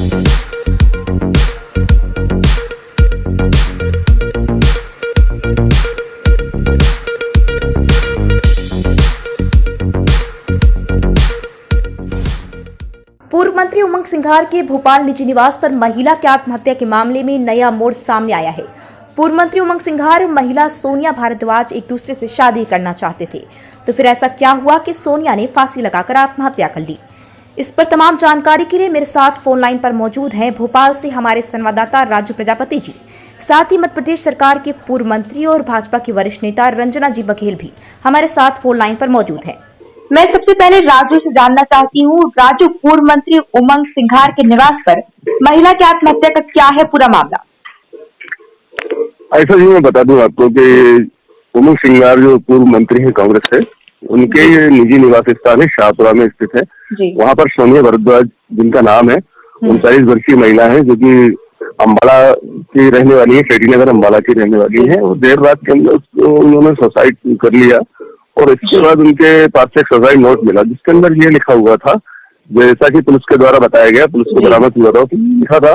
पूर्व मंत्री उमंग सिंघार के भोपाल निजी निवास पर महिला की आत्महत्या के मामले में नया मोड़ सामने आया है। पूर्व मंत्री उमंग सिंघार और महिला सोनिया भारद्वाज एक दूसरे से शादी करना चाहते थे, तो फिर ऐसा क्या हुआ कि सोनिया ने फांसी लगाकर आत्महत्या कर ली। इस पर तमाम जानकारी के लिए मेरे साथ फोन लाइन पर मौजूद हैं भोपाल से हमारे संवाददाता राजू प्रजापति जी, साथ ही मध्य प्रदेश सरकार के पूर्व मंत्री और भाजपा की वरिष्ठ नेता रंजना जी बघेल भी हमारे साथ फोन लाइन पर मौजूद हैं। मैं सबसे पहले राजू से जानना चाहती हूँ, राजू, पूर्व मंत्री उमंग सिंघार के निवास पर महिला की आत्महत्या का क्या है पूरा मामला? ऐसा जी मैं बता दूं आपको कि उमंग सिंघार जो पूर्व मंत्री हैं कांग्रेस से, उनके निजी निवास स्थान है शाहपुरा में स्थित है। वहाँ पर सोनिया भारद्वाज जिनका नाम है, 39 वर्षीय महिला है जो कि अम्बाला की रहने वाली है, शेटी नगर अम्बाला की रहने वाली है। और देर रात के अंदर उन्होंने सुसाइड कर लिया और इसके बाद उनके पास से एक सुसाइड नोट मिला जिसके अंदर ये लिखा हुआ था, जैसा कि पुलिस के द्वारा बताया गया, पुलिस को बरामद हुआ था, लिखा था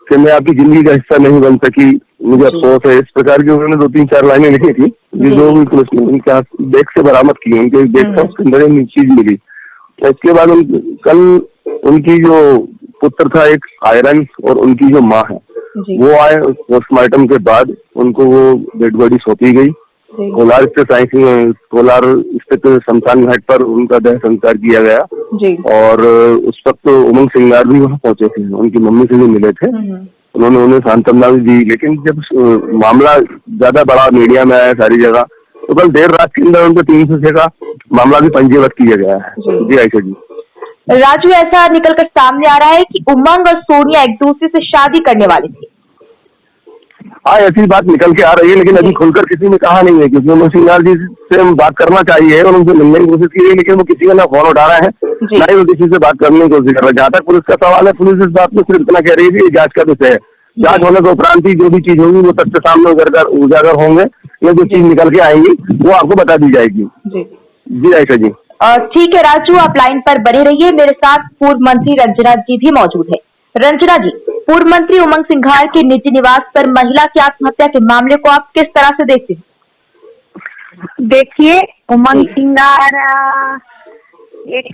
कि मैं आपकी जिंदगी का हिस्सा नहीं बन सकी, मुझे अफसोस है। इस प्रकार की उन्होंने 2-3-4 लाइनें लिखी थी जो भी पुलिस ने उनके बैग से बरामद की। उनके बैग था, उसके अंदर एक चीज मिली। तो इसके बाद कल उनकी जो पुत्र था एक आयरन और उनकी जो माँ है वो आए। पोस्टमार्टम के बाद उनको वो डेड बॉडी सौंपी गई। कोलार स्थित शमशान घाट पर उनका देह संस्कार किया गया। और उस वक्त उमंग सिंघार भी वहाँ पहुंचे थे, उनकी मम्मी से भी मिले थे। उन्होंने उन्हें सांत्वना भी दी। लेकिन जब मामला ज्यादा बड़ा मीडिया में आया सारी जगह, तो कल देर रात के अंदर उनको 306 का मामला भी पंजीबद्ध किया गया है। जी आयशा जी। राजू, ऐसा निकलकर सामने आ रहा है कि उमंग और सोनिया एक दूसरे से शादी करने वाले थे। हाँ, ऐसी बात निकल के आ रही है, लेकिन अभी खुलकर किसी ने कहा नहीं है, क्योंकि उमंग सिंघार जी से हम बात करना चाहिए और उनसे मिलने की कोशिश की है, लेकिन वो किसी का ना फोन उठा रहा है ना ही वो किसी से बात करने की कोशिश कर रहा है। जहाँ तक पुलिस का सवाल है, पुलिस इस बात में सिर्फ इतना कह रही है कि जांच का विषय है। जांच होने के उपरांत ही जो भी चीज होगी वो तथ्य सामने उजागर होंगे, या जो चीज निकल के आएंगी वो आपको बता दी जाएगी। जी आयशा जी। ठीक है राजू, आप लाइन पर बने रहिए। मेरे साथ पूर्व मंत्री रंजना जी भी मौजूद है। रंजना जी, पूर्व मंत्री उमंग सिंघार के निजी निवास पर महिला की आत्महत्या के मामले को आप किस तरह से देखते हैं? देखिए, उमंग सिंघार एक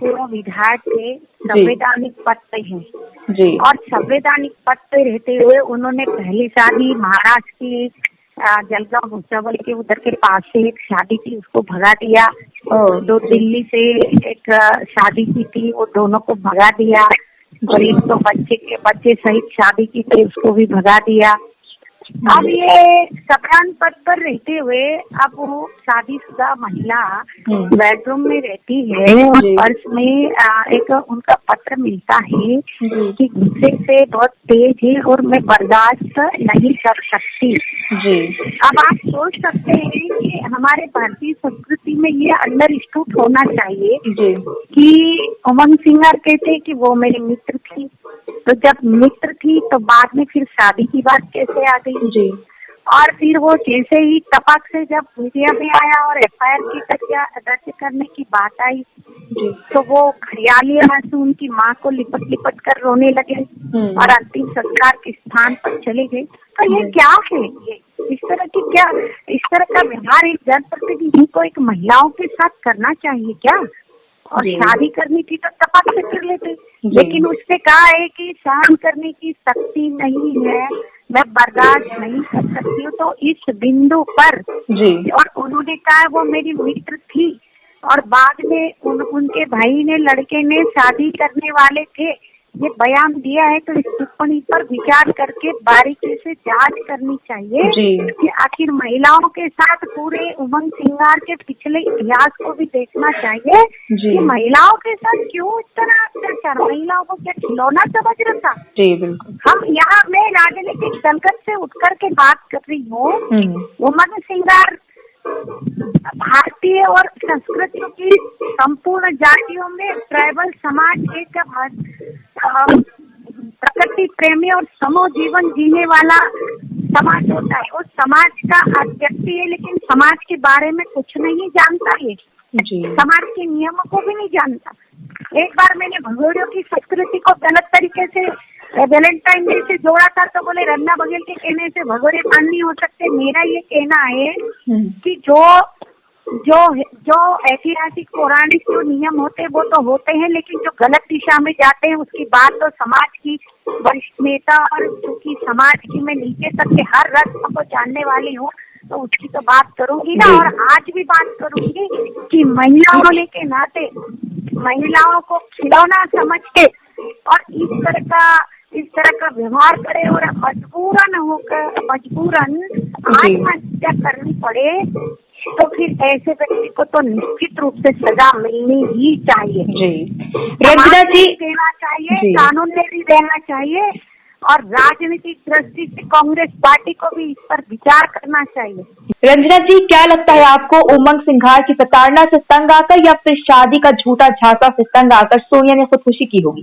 पूर्व विधायक थे, संवैधानिक पद पे हैं और संवैधानिक पद पे रहते हुए उन्होंने पहली शादी महाराष्ट्र की जलगांव भुसावल के उधर के पास से एक शादी की, उसको भगा दिया। दो दिल्ली से एक शादी की थी, वो दोनों को भगा दिया। और एक तो बच्चे सहित शादी की थी, उसको भी भगा दिया। अब ये सप्तान पद पर रहते हुए अब वो शादीशुदा महिला बेडरूम में रहती है और पर्स में एक उनका पत्र मिलता है कि गुस्से से बहुत तेज है और मैं बर्दाश्त नहीं कर सकती। अब आप सोच सकते हैं कि हमारे भारतीय संस्कृति में ये अंडरस्टूड होना चाहिए कि उमंग सिंघार कहते हैं कि वो मेरी मित्र थी, तो जब मित्र थी तो बाद में फिर शादी की बात कैसे आ गई? और फिर वो जैसे ही टपक से जब मीडिया में आया और एफआईआर की दर्ज करने की बात आई तो वो घड़ियाली आंसू उनकी माँ को लिपट लिपट कर रोने लगे और अंतिम संस्कार के स्थान पर चले गए। तो ये क्या है? ये इस तरह का व्यवहार एक जनप्रतिनिधि को एक महिलाओं के साथ करना चाहिए क्या? और शादी करनी थी तो टपक से कर लेते, लेकिन उसने कहा है कि सहन करने की शक्ति नहीं है, मैं बर्दाश्त नहीं कर सकती हूँ। तो इस बिंदु पर और उन्होंने कहा वो मेरी मित्र थी और बाद में उनके भाई ने, लड़के ने शादी करने वाले थे, ये बयान दिया है। तो इस टिप्पणी पर विचार करके बारीकी से जांच करनी चाहिए कि आखिर महिलाओं के साथ पूरे उमंग सिंघार के पिछले इतिहास को भी देखना चाहिए कि महिलाओं के साथ क्यों इस तरह अत्याचार, महिलाओं को क्या खिलौना समझ रहा था? बिल्कुल। हम यहाँ मैं राजनीतिक संकट से उठकर के बात कर रही हूँ। उमंग सिंघार भारतीय और संस्कृतियों की संपूर्ण जातियों में ट्राइबल समाज एक प्रकृति प्रेमी और समूह जीवन जीने वाला समाज होता है। उस समाज का व्यक्ति है, लेकिन समाज के बारे में कुछ नहीं जानता है, समाज के नियमों को भी नहीं जानता। एक बार मैंने भगोड़ियों की संस्कृति को गलत तरीके तरीके से वैलेंटाइन डे से जोड़ा था, तो बोले रन्ना बघेल के कहने से भगोड़े पान नहीं हो सकते। मेरा ये कहना है कि जो ऐतिहासिक पौराणिक जो नियम होते हैं वो तो होते हैं, लेकिन जो गलत दिशा में जाते हैं उसकी बात तो समाज की वरिष्ठ नेता और चूंकि समाज की मैं नीचे तक के हर रस्म को जानने वाली हूँ तो उसकी तो बात करूंगी ना। और आज भी बात करूंगी कि महिला होने के नाते महिलाओं को खिलौना समझ के और इस तरह का व्यवहार करे और मजबूरन आत्महत्या करनी पड़े, तो फिर ऐसे व्यक्ति को तो निश्चित रूप से सजा मिलनी ही चाहिए जी। रंजना जी देना चाहिए, कानून ने भी देना चाहिए और राजनीतिक दृष्टि से कांग्रेस पार्टी को भी इस पर विचार करना चाहिए। रंजना जी, क्या लगता है आपको, उमंग सिंघार की प्रताड़ना से तंग आकर या फिर शादी का झूठा झांसा से तंग आकर सोनिया ने खुदकुशी की होगी?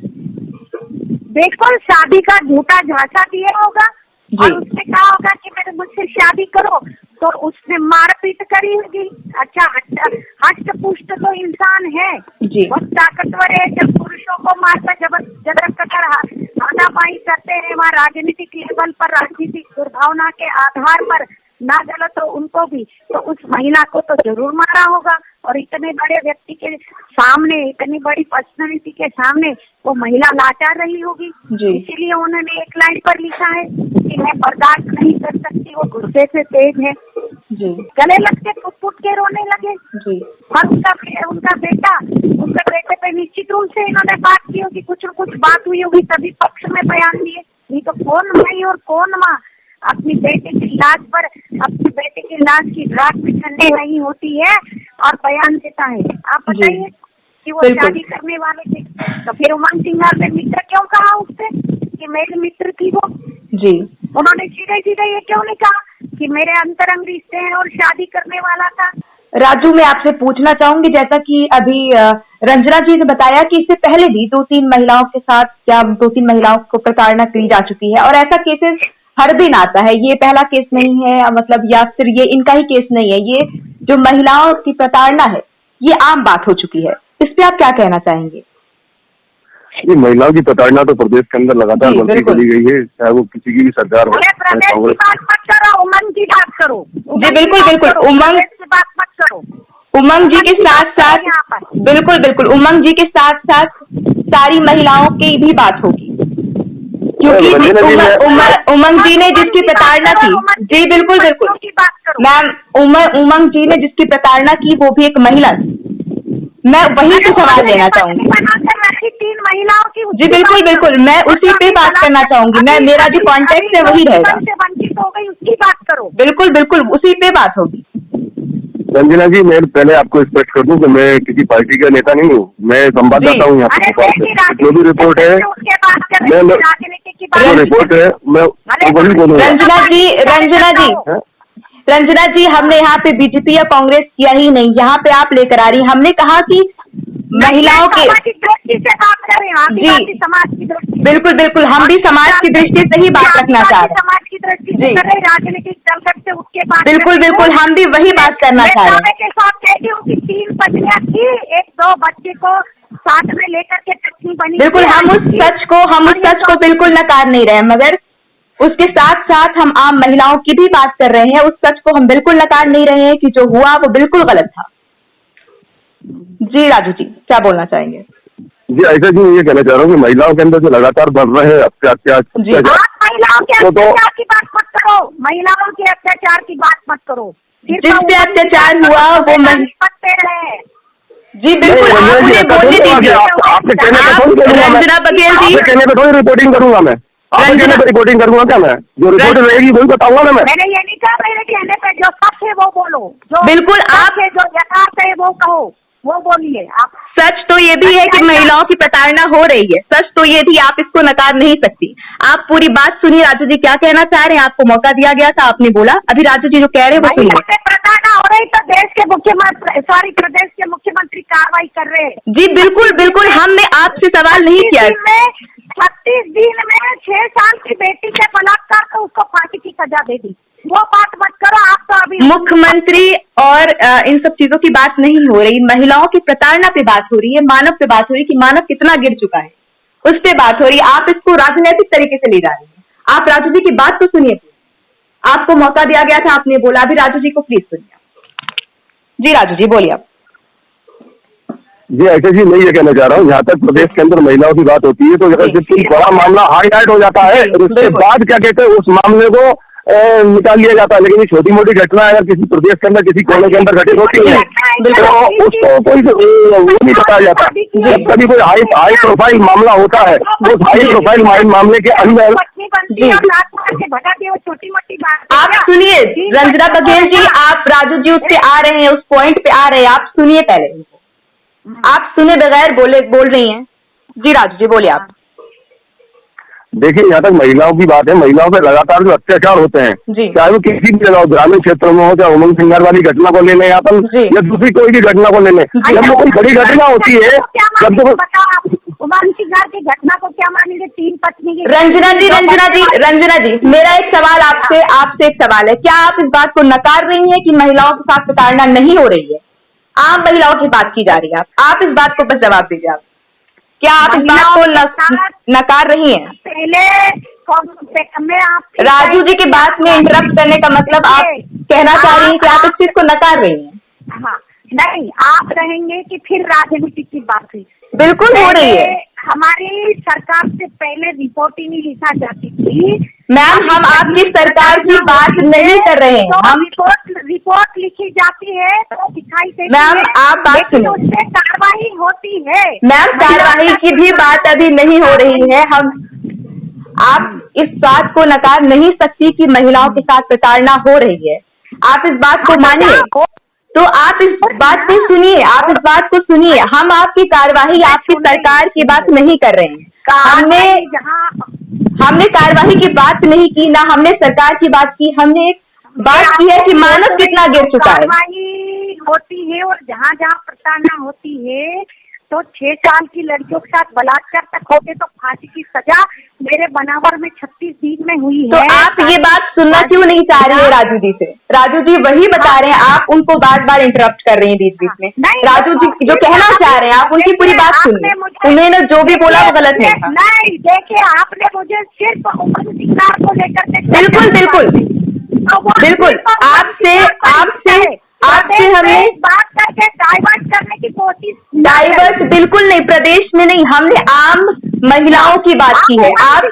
बिल्कुल शादी का झूठा झांसा दिया होगा और उसने कहा होगा कि मेरे मुझसे शादी करो, तो उसने मारपीट करी होगी। अच्छा हष्ट पुष्ट तो इंसान है, बहुत ताकतवर है। जब पुरुषों को मारता जबरदस्त कर हाथापाई करते हैं वहाँ राजनीतिक लेवल पर, राजनीतिक दुर्भावना के आधार पर ना गलत हो उनको भी, तो उस महिला को तो जरूर मारा होगा। और इतने बड़े व्यक्ति के सामने, इतनी बड़ी पर्सनालिटी के सामने वो महिला लाचार रही होगी, इसीलिए उन्होंने एक लाइन पर लिखा है कि मैं बर्दाश्त नहीं कर सकती, वो गुस्से से तेज है। गले लग के फुट के रोने लगे और उनका बेटे पे निश्चित रूप से इन्होंने बात की होगी, कुछ न कुछ बात हुई होगी तभी पक्ष में बयान दिए, नहीं तो कौन भाई और कौन माँ अपनी बेटे की लाश पर, अपने बेटे की लाश की राख में ठंडी नहीं होती है और बयान देता है। आप बताइए कि वो शादी करने वाले थे, तो फिर उमंग सिंघार ने मित्र क्यों कहा उससे कि मेरे मित्र थी वो जी? उन्होंने सीधे ये क्यों नहीं कहा कि मेरे अंतरंग रिश्ते हैं और शादी करने वाला था? राजू, मैं आपसे पूछना चाहूंगी, जैसा कि अभी रंजना जी ने बताया कि इससे पहले भी 2-3 महिलाओं के साथ या 2-3 महिलाओं को प्रताड़ना की जा चुकी है और ऐसा केसेस हर दिन आता है, ये पहला केस नहीं है, मतलब या फिर ये इनका ही केस नहीं है, ये जो महिलाओं की प्रताड़ना है ये आम बात हो चुकी है। इस पे आप क्या कहना चाहेंगे? ये महिलाओं की प्रताड़ना तो प्रदेश के अंदर लगातार बढ़ती चली गई है, चाहे वो किसी की भी सरकार हो। कांग्रेस की बात मत करो, उमंग की बात करो। जी बिल्कुल, उमंग की बात मत करो। उमंग जी के साथ साथ बिल्कुल उमंग जी के साथ साथ सारी महिलाओं की भी बात होगी, क्योंकि उमंग जी ने जिसकी प्रताड़ना की, जी बिल्कुल मैम, उमंग जी ने जिसकी प्रताड़ना की वो भी एक महिला थी। मैं वही से सवाल लेना चाहूंगी। 3 महिलाओं की, जी बिल्कुल मैं उसी पे बात करना चाहूंगी। मैं मेरा जो कॉन्टेक्ट है वही रहेगा। वंचित हो गई उसकी बात करो। बिल्कुल उसी पे बात होगी। रंजना जी, मैं पहले आपको स्पष्ट कर दूं कि मैं किसी पार्टी का नेता नहीं हूँ, मैं संवाददाता हूँ यहाँ पे। जो भी रिपोर्ट है मैं वही बोलूँगा। रंजना जी हमने यहाँ पे बीजेपी या कांग्रेस किया ही नहीं, यहाँ पे आप लेकर आ रही। हमने कहा कि महिलाओं के जी बिल्कुल हम भी समाज की दृष्टि से ही बात रखना चाह रहे हैं। समाज की दृष्टि से राजनीतिक दलगत से उसके बाद बिल्कुल हम भी वही बात करना चाह रहे हैं। के साथ कहती हूँ कि 3 पत्नियां थी, 1-2 बच्चे को साथ में लेकर के चटनी बनी। बिल्कुल हम उस सच को बिल्कुल नकार नहीं रहे, मगर उसके साथ साथ हम आम महिलाओं की भी बात कर रहे हैं। उस सच को हम बिल्कुल नकार नहीं रहे हैं कि जो हुआ वो बिल्कुल गलत था। जी राजू जी, क्या बोलना चाहेंगे? जी ऐसा जी ये कहना चाह रहा हूँ कि महिलाओं के अंदर जो लगातार बढ़ रहे हैं अत्याचार, महिलाओं के अत्याचार की बात मत करो, महिलाओं के अत्याचार की बात मत करो। जिस पे अत्याचार हुआ वो जी बिल्कुल आपके कहने पे थोड़ी रिपोर्टिंग करूंगा मैं, आपके कहने पे रिपोर्टिंग करूंगा क्या? मैं जो रिपोर्ट रहेगी वही बताऊंगा ना। मैंने ये नहीं कहा, मेरे कहने पे जो सच है वो बोलो, जो बिल्कुल आप जो यथार्थ है वो कहो, वो बोलिए आप। सच तो ये भी है कि महिलाओं की प्रताड़ना हो रही है, सच तो ये भी, आप इसको नकार नहीं सकती। आप पूरी बात सुनिए राजू जी क्या कहना चाह रहे हैं। आपको मौका दिया गया था, आपने बोला, अभी राजू जी जो कह रहे हैं वो सुनिए। प्रताड़ना हो रही तो देश के मुख्यमंत्री प्रदेश के मुख्यमंत्री कार्रवाई कर रहे हैं। जी बिल्कुल हमने आपसे सवाल नहीं किया। 36 दिन में 6 साल की बेटी के बलात्कार को उसको फांसी की सजा दे दी, वो बात मत करो आप। तो अभी मुख्यमंत्री और इन सब चीजों की बात नहीं हो रही, महिलाओं की प्रताड़ना पे बात हो रही है, मानव पे बात हो रही है कि मानव कितना गिर चुका है। उस पे बात हो रही है, आप इसको राजनीतिक तरीके से ले जा रही हैं। आप राजू जी की बात तो सुनिए, आपको मौका दिया गया था, आपने बोला। अभी राजू जी को प्लीज सुनिए। जी राजू जी बोलिए आप। जी ऐसे जी मैं ये कहना चाह रहा हूँ, जहाँ तक प्रदेश के अंदर महिलाओं की बात होती है तो जब कोई बड़ा मामला हाईलाइट हो जाता है और उसके बाद क्या कहते हैं उस मामले को निकाल लिया जाता है। लेकिन ये छोटी मोटी घटना अगर किसी प्रदेश के अंदर किसी कोने के अंदर घटित होती है तो उसको कोई नहीं बताया जाता। जब कभी कोई हाई प्रोफाइल मामला होता है वो हाई प्रोफाइल मामले के अंदर छोटी मोटी बात। आप सुनिए रंजना बघेल जी, आप राजू जी उससे आ रहे हैं, उस पॉइंट पे आ रहे हैं, आप सुनिए पहले उनको। आप सुने बगैर बोल रही हैं। जी राजू जी बोलिए आप। देखिए यहाँ तक महिलाओं की बात है, महिलाओं पे लगातार जो अत्याचार होते हैं, चाहे वो किसी भी जगह ग्रामीण क्षेत्रों में हो, चाहे उमंग सिंगार वाली घटना को ले लें यहाँ पर या दूसरी कोई भी घटना को ले लें, जब वो कोई बड़ी घटना होती है जब तो उमंग सिंगार की घटना को क्या मानेंगे? 3 पत्नी की। रंजना जी मेरा एक सवाल आपसे एक सवाल है, क्या आप इस बात को नकार रही हैं कि महिलाओं के साथ प्रताड़ना नहीं हो रही है? आम महिलाओं की बात की जा रही है, आप इस बात को बस जवाब दीजिए। आप क्या आप इस बात को नकार रही हैं? पहले मैं आप राजू जी की बात में इंटरप्ट करने का मतलब आप कहना चाह रही हैं कि आप इस चीज को नकार रही हैं? हाँ नहीं, आप रहेंगे कि फिर राजनीति की बात हुई? बिल्कुल हो रही है। हमारी सरकार से पहले रिपोर्ट ही नहीं लिखा जाती थी। मैम हम आपकी सरकार की बात नहीं कर रहे हैं, हम रिपोर्ट लिखी जाती है तो दिखाई देती है। मैम आप बात सुनो, उससे कार्रवाई होती है। मैम कार्रवाई की भी बात अभी नहीं हो रही है। आप इस बात को नकार नहीं सकती कि महिलाओं के साथ प्रताड़ना हो रही है, आप इस बात को मानिए। तो आप इस बात को सुनिए, आप इस बात को सुनिए। हम आपकी कार्यवाही, आपकी सरकार की बात नहीं कर रहे हैं। हमने कार्यवाही की बात नहीं की, ना हमने सरकार की बात की। हमने बात की है कि मानव कितना गिर चुका है। कार्यवाही होती है और जहाँ जहाँ प्रताड़ना होती है तो 6 साल की लड़कियों के साथ बलात्कार तक होते तो फांसी की सजा मेरे बनावर में 36 दिन में हुई है। तो आप ये बात सुनना क्यों नहीं चाह रही है राजू जी से? राजू जी वही बता रहे हैं, आप उनको बार बार इंटरप्ट कर रही हैं बीच बीच में। राजू जी जो कहना चाह रहे हैं आप उनकी पूरी बात सुनिए, उन्होंने जो भी बोला वो गलत नहीं था। नहीं देखिए, आपने मुझे सिर्फ उमंग सिंगार को लेकर बिल्कुल आपसे हमने बात करके डाइवर्ट करने की कोशिश। डाइवर्ट बिल्कुल नहीं, प्रदेश में नहीं, हमने आम महिलाओं की बात की है। आप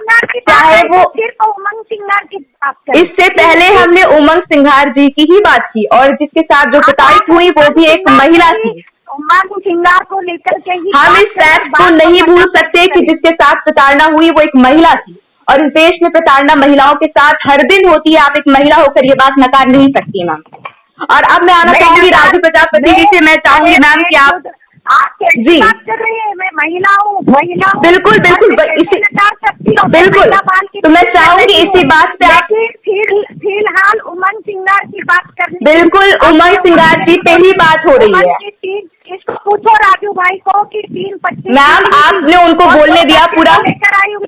चाहे वो सिर्फ उमंग सिंगार की बात करें, इससे पहले हमने उमंग सिंगार जी की ही बात की और जिसके साथ जो प्रताड़ित हुई वो भी एक महिला थी। उमंग सिंगार को लेकर के ही हम इस फैक्ट को नहीं भूल सकते कि जिसके साथ प्रताड़ना हुई वो एक महिला थी और इस देश में प्रताड़ना महिलाओं के साथ हर दिन होती है। आप एक महिला होकर ये बात नकार नहीं सकती मैम। और अब मैं आना चाहूंगी राजू प्रजापति जी से। मैं चाहूंगी मैम कि आप जी बात कर रही है, मैं महिला हूँ। बिल्कुल तो मैं चाहूंगी इसी बात पे आप फिलहाल उमंग सिंगार की बात करनी। बिल्कुल उमंग सिंगार जी पे ही बात हो रही है। इसको पूछो राजू भाई को कि 3 25 मैम आपने उनको बोलने दिया पूरा।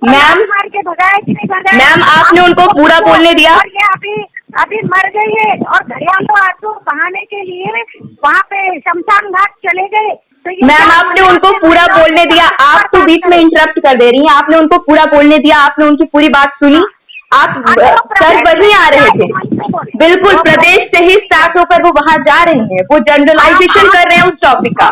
मैम मार के भगाया कि नहीं भगाया? मैम आपने उनको पूरा बोलने दिया। और ये अभी मर गई है और घरेलू आंसू बहाने के लिए वहाँ पे शमशान घाट चले गए। तो मैम आपने उनको पूरा बोलने दिया, आप तो बीच में इंटरप्ट कर दे रही हैं। आपने उनको पूरा बोलने दिया, आपने उनकी पूरी बात सुनी। आप सर वहीं आ रहे थे, बिल्कुल प्रदेश से ही स्टार्ट होकर वो वहाँ जा रहे हैं। वो जनरलाइजेशन कर रहे हैं उस टॉपिक का,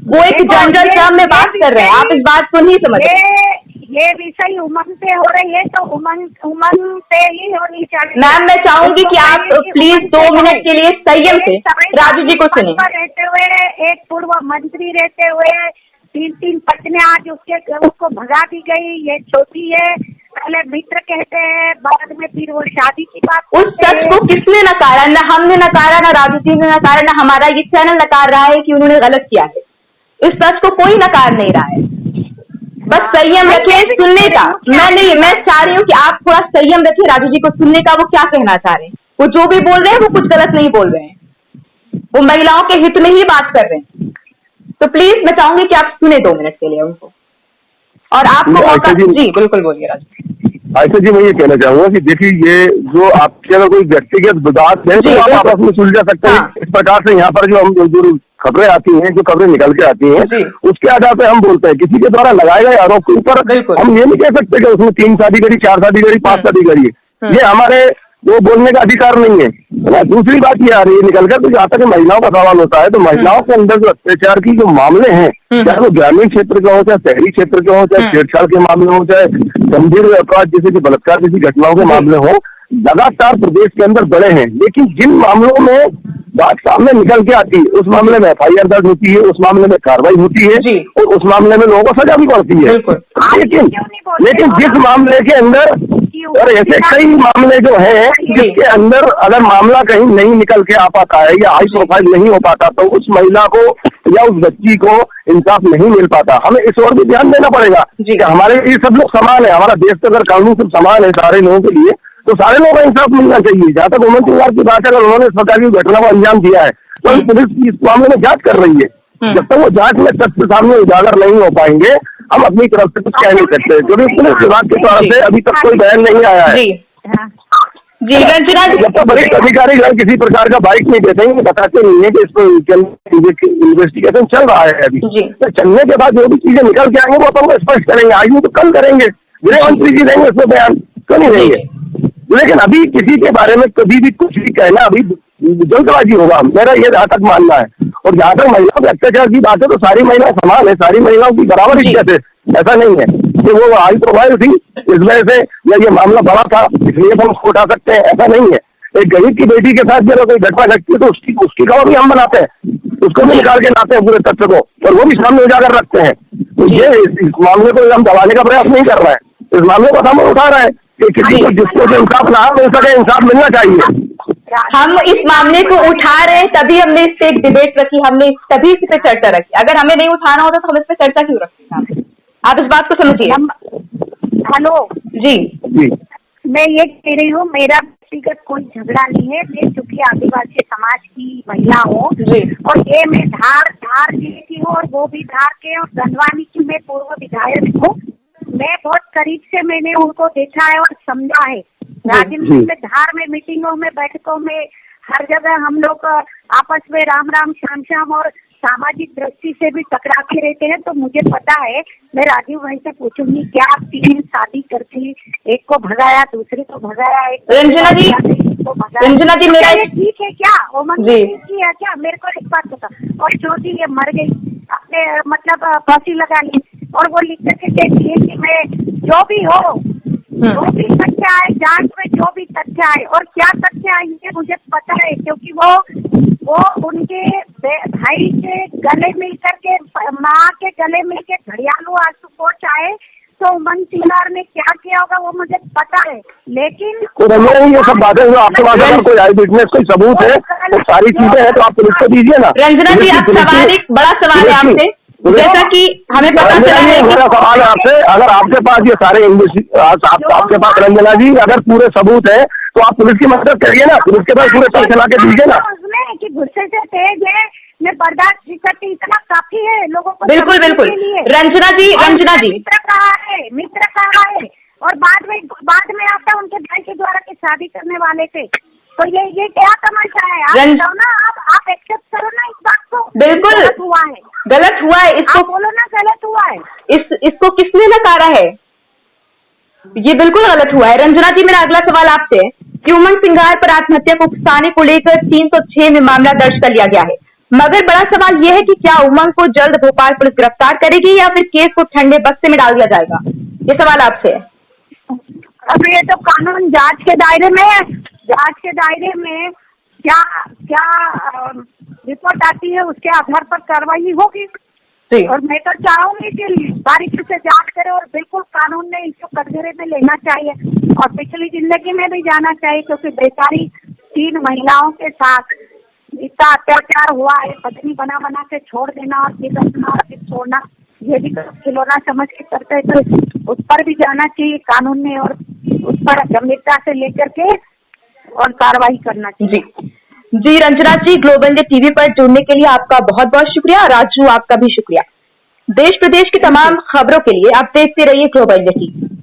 वो एक जनरल टर्म में बात कर रहे हैं। आप इस बात को नहीं समझ रहे। ये विषय उमंग से हो रही है तो उमंग से ही होनी चाहिए। मैम मैं चाहूंगी कि आप प्लीज 2 मिनट के लिए संयम से राजू जी को सुने। रहते हुए एक पूर्व मंत्री रहते हुए 3 पत्नियां आज उसको भगा दी गई। ये छोटी है, पहले मित्र कहते हैं, बाद में फिर वो शादी की बात। उस सच को किसने नकारा? ना हमने नकारा, ना राजू जी ने नकारा, ना हमारा ये चैनल नकार रहा है कि उन्होंने गलत किया है। इस सच को कोई नकार नहीं रहा है। बस संयम रखें सुनने का। मैं चाह रही हूँ कि आप थोड़ा संयम रखें राजू जी को सुनने का। वो क्या कहना चाह रहे हैं, वो जो भी बोल रहे हैं वो कुछ गलत नहीं बोल रहे हैं, वो महिलाओं के हित में ही बात कर रहे हैं। तो प्लीज मैं चाहूंगी कि आप सुने 2 मिनट के लिए उनको और आपको जी बिल्कुल बोलिए राजू। आयशा जी मैं ये कहना चाहूंगा कि देखिए ये जो आपके अगर कोई व्यक्तिगत विवाद है तो आप आपस में सुलझा सकते हैं। इस प्रकार से यहाँ पर जो हम खबरें आती हैं, जो खबरें निकल के आती हैं, उसके आधार पे हम बोलते हैं। किसी के द्वारा लगाए गए आरोप के ऊपर हम ये नहीं कह सकते कि उसने 3 शादी करी, 4 शादी करी, 5 शादी करी, ये हमारे वो बोलने का अधिकार नहीं है। दूसरी बात ये आ रही है निकलकर, तो जहाँ तक महिलाओं का सवाल होता है, तो महिलाओं के अंदर जो अत्याचार की जो मामले हैं, चाहे वो ग्रामीण क्षेत्र के हो, चाहे शहरी क्षेत्र के हो, चाहे छेड़छाड़ के मामले हो, चाहे गंभीर अपराध जैसे कि बलात्कार जैसी घटनाओं के मामले हो, लगातार प्रदेश के अंदर बढ़े हैं। लेकिन जिन मामलों में बात सामने निकल के आती है, उस मामले में FIR दर्ज होती है, उस मामले में कार्रवाई होती है और उस मामले में लोगों को सजा भी पड़ती है। लेकिन जिस मामले के अंदर, और ऐसे कई मामले जो हैं जिसके अंदर अगर मामला कहीं नहीं निकल के आ पाता है या हाई प्रोफाइल नहीं हो पाता, तो उस महिला को या उस बच्ची को इंसाफ नहीं मिल पाता। हमें इस ओर भी ध्यान देना पड़ेगा कि हमारे लिए सब लोग समान है। हमारा देश तो अगर कानून सब समान है सारे लोगों के लिए, तो सारे लोगों को इंसाफ मिलना चाहिए। जहाँ तक उमंग सिंघार की बात है, अगर उन्होंने इस प्रकार की घटना को अंजाम दिया है, तो पुलिस इस मामले में जांच कर रही है। जब तक वो जांच में तथ्य सामने उजागर नहीं हो पाएंगे, हम अपनी तरफ से कुछ कह नहीं सकते, क्योंकि पुलिस विभाग की तरफ से अभी तक कोई बयान नहीं आया है। जी रंजना जी, जब तक वरिष्ठ अधिकारी किसी प्रकार का बाइक नहीं देते हैं, बताते नहीं है कि इस पर इन्वेस्टिगेशन चल रहा है अभी, तो चलने के बाद जो भी चीजें निकल के आएंगे वो तो हम स्पष्ट करेंगे। आज नहीं तो कल करेंगे, गृह मंत्री जी देंगे उसमें बयान, क्यों नहीं देंगे। लेकिन अभी किसी के बारे में कभी भी कुछ भी कहना अभी जल्दबाजी होगा, मेरा ये जहाँ तक मानना है। और जहाँ तक महिलाओं के अत्याचार की बात है, तो सारी महिलाएं समान है, सारी महिलाओं की बराबर इज्जत है। ऐसा नहीं है कि वो हाई प्रोफाइल थी इस वजह से या ये मामला बड़ा था इसलिए हम उसको उठा सकते हैं, ऐसा नहीं है। एक गरीब की बेटी के साथ जब कोई घटना घटती है तो उसकी खबर भी हम बनाते हैं, उसको भी निकाल के लाते हैं पूरे तथ्य को, और वो भी सामने उजागर रखते हैं। तो ये इस मामले को हम दबाने का प्रयास नहीं कर रहा है, इस मामले को सामने उठा रहा है कि किसी को जिसको जो इंसाफ ना मिल सके, इंसाफ मिलना चाहिए। हम इस मामले को उठा रहे हैं, तभी हमने इस पे एक डिबेट रखी, हमने तभी इस पे चर्चा रखी। अगर हमें नहीं उठाना होता तो हम इस पे चर्चा क्यों रखते हैं? आप इस बात को समझिए। हेलो जी, मैं ये कह रही हूँ, मेरा व्यक्तिगत कोई झगड़ा नहीं है। मैं चूंकि आदिवासी समाज की महिला हूँ और ये मैं धार जिले की हूँ और वो भी धार के, और धनवानी की मैं पूर्व विधायक हूँ। मैं बहुत करीब से मैंने उनको देखा है और समझा है। राजनीति में, धार में, मीटिंगों में, बैठकों में, हर जगह हम लोग आपस में राम राम श्याम श्याम और सामाजिक दृष्टि से भी टकराते रहते हैं। तो मुझे पता है, मैं राजीव भाई से पूछूंगी, क्या 3 शादी करती, एक को भगाया, दूसरे को भगाया, एक रंजना जी, मेरा ठीक है क्या वो किया क्या? मेरे को एक बात बता। और ज्योति ये मर गई, अपने मतलब फांसी लगा ली, और वो लिख करके देखती है कि मैं जो भी हो, जो भी तथ्य आए जांच में, जो भी तथ्य आए, और क्या तथ्य आएंगे मुझे पता है, क्योंकि वो उनके भाई के गले मिल करके, माँ के गले मिल के घड़ियालू आंसू पोंछ आए, तो उमंग सिंघार ने क्या किया होगा वो मुझे पता है। लेकिन ये सब बातें जो आपके पास अगर कोई आई विटनेस, कोई सबूत है, तो सारी चीजें हैं, तो आप पुलिस को दीजिए ना। रंजना जी, आप सवाल, एक बड़ा सवाल है आपसे, जैसा कि हमें पता चला है। मेरा सवाल है आपसे, अगर आपके पास ये सारे आपके पास रंजना जी अगर पूरे सबूत है, तो आप पुलिस की मदद करिए ना, पुलिस के पास पूरे तथ्य ला के दीजिए ना। उसमें कि गुस्से से तेज है, मैं बर्दाश्त नहीं करती, इतना काफी है लोगों को। बिल्कुल बिल्कुल रंजना जी, मित्र कहा है, और बाद में आता उनके भाई के द्वारा की शादी करने वाले थे। तो ये क्या तमाशा है? आप ना, आप एक्सेप्ट करो ना इस बात को। बिल्कुल गलत हुआ है, इसको बोलो ना, गलत हुआ है। इसको किसने नकारा है? ये बिल्कुल गलत हुआ है। रंजना जी, मेरा अगला सवाल आपसे है कि उमंग सिंघार पर आत्महत्या को उकसाने को लेकर 306 में मामला दर्ज कर लिया गया है, मगर बड़ा सवाल यह है कि क्या उमंग को जल्द भोपाल पुलिस गिरफ्तार करेगी या फिर केस को ठंडे बक्से में डाल दिया जाएगा? ये सवाल आपसे है। अब ये तो कानून जांच के दायरे में क्या रिपोर्ट आती है, उसके आधार पर कार्रवाई होगी। और मैं तो चाहूंगी कि बारीकी से जांच करे और बिल्कुल कानून ने इसको कटघरे में लेना चाहिए और पिछली जिंदगी में भी जाना चाहिए, क्योंकि बेचारी 3 महिलाओं के साथ इतना अत्याचार हुआ है। पत्नी बना के छोड़ देना और फिर रखना और फिर छोड़ना, ये भी खिलौना समझ के करते हैं, तो उस पर भी जाना चाहिए कानून ने, और उस पर गंभीरता से लेकर के और कार्रवाई करना चाहिए। जी रंजना जी, ग्लोबल इंडिया टीवी पर जुड़ने के लिए आपका बहुत बहुत शुक्रिया। राजू, आपका भी शुक्रिया। देश प्रदेश की तमाम खबरों के लिए आप देखते रहिए ग्लोबल इंडिया टीवी।